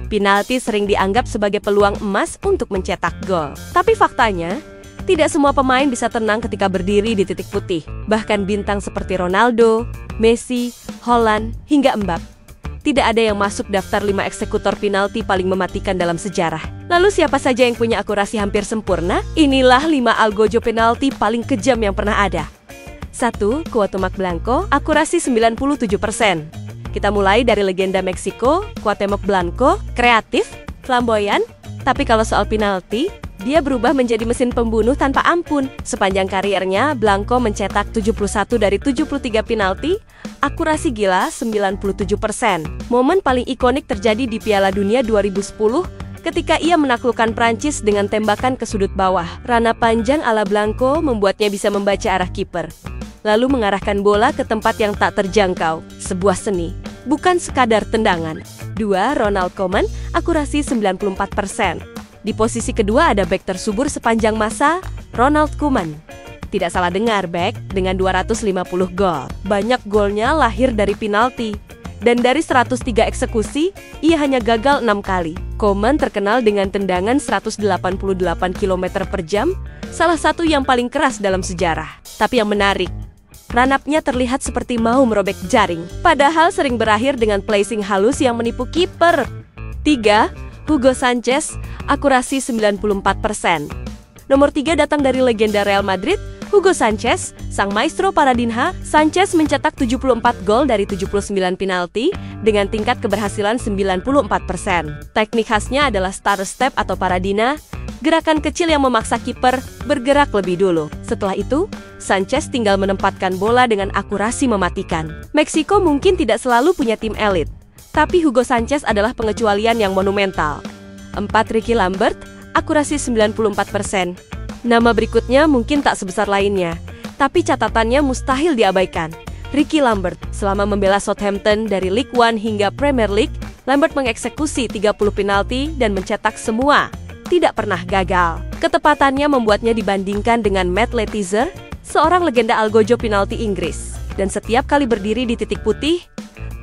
Penalti sering dianggap sebagai peluang emas untuk mencetak gol. Tapi faktanya, tidak semua pemain bisa tenang ketika berdiri di titik putih. Bahkan bintang seperti Ronaldo, Messi, Haaland, hingga Mbappe. Tidak ada yang masuk daftar 5 eksekutor penalti paling mematikan dalam sejarah. Lalu siapa saja yang punya akurasi hampir sempurna? Inilah 5 algojo penalti paling kejam yang pernah ada. 1. Cuauhtémoc Blanco, akurasi 97%. Kita mulai dari legenda Meksiko, Cuauhtémoc Blanco, kreatif, flamboyan, tapi kalau soal penalti, dia berubah menjadi mesin pembunuh tanpa ampun. Sepanjang kariernya, Blanco mencetak 71 dari 73 penalti, akurasi gila 97%. Momen paling ikonik terjadi di Piala Dunia 2010 ketika ia menaklukkan Prancis dengan tembakan ke sudut bawah. Rana panjang ala Blanco membuatnya bisa membaca arah kiper, lalu mengarahkan bola ke tempat yang tak terjangkau. Sebuah seni, bukan sekadar tendangan. 2. Ronald Koeman, akurasi 94%. Di posisi kedua ada bek tersubur sepanjang masa, Ronald Koeman. Tidak salah dengar, bek dengan 250 gol. Banyak golnya lahir dari penalti. Dan dari 103 eksekusi, ia hanya gagal 6 kali. Koeman terkenal dengan tendangan 188 km per jam, salah satu yang paling keras dalam sejarah. Tapi yang menarik, ranapnya terlihat seperti mau merobek jaring. Padahal sering berakhir dengan placing halus yang menipu kiper. 3. Hugo Sanchez, akurasi 94%. Nomor 3 datang dari legenda Real Madrid, Hugo Sanchez, sang maestro Paradinha. Sanchez mencetak 74 gol dari 79 penalti dengan tingkat keberhasilan 94%. Teknik khasnya adalah stutter step atau Paradinha, gerakan kecil yang memaksa kiper bergerak lebih dulu. Setelah itu, Sanchez tinggal menempatkan bola dengan akurasi mematikan. Meksiko mungkin tidak selalu punya tim elit, tapi Hugo Sanchez adalah pengecualian yang monumental. 4. Ricky Lambert, akurasi 94%. Nama berikutnya mungkin tak sebesar lainnya, tapi catatannya mustahil diabaikan. Ricky Lambert, selama membela Southampton dari League One hingga Premier League, Lambert mengeksekusi 30 penalti dan mencetak semua. Tidak pernah gagal. Ketepatannya membuatnya dibandingkan dengan Matt Letizia, seorang legenda algojo penalti Inggris. Dan setiap kali berdiri di titik putih,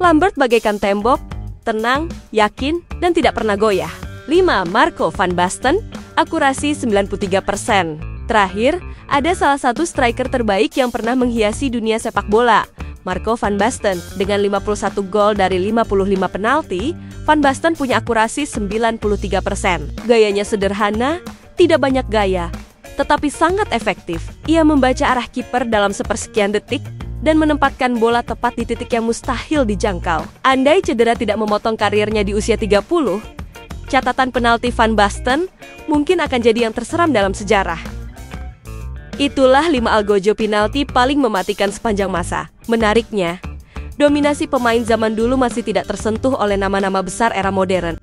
Lambert bagaikan tembok, tenang, yakin, dan tidak pernah goyah. 5. Marco van Basten, akurasi 93%. Terakhir, ada salah satu striker terbaik yang pernah menghiasi dunia sepak bola, Marco van Basten. Dengan 51 gol dari 55 penalti, Van Basten punya akurasi 93%. Gayanya sederhana, tidak banyak gaya, tetapi sangat efektif. Ia membaca arah kiper dalam sepersekian detik dan menempatkan bola tepat di titik yang mustahil dijangkau. Andai cedera tidak memotong karirnya di usia 30, catatan penalti Van Basten mungkin akan jadi yang terseram dalam sejarah. Itulah 5 algojo penalti paling mematikan sepanjang masa. Menariknya, dominasi pemain zaman dulu masih tidak tersentuh oleh nama-nama besar era modern.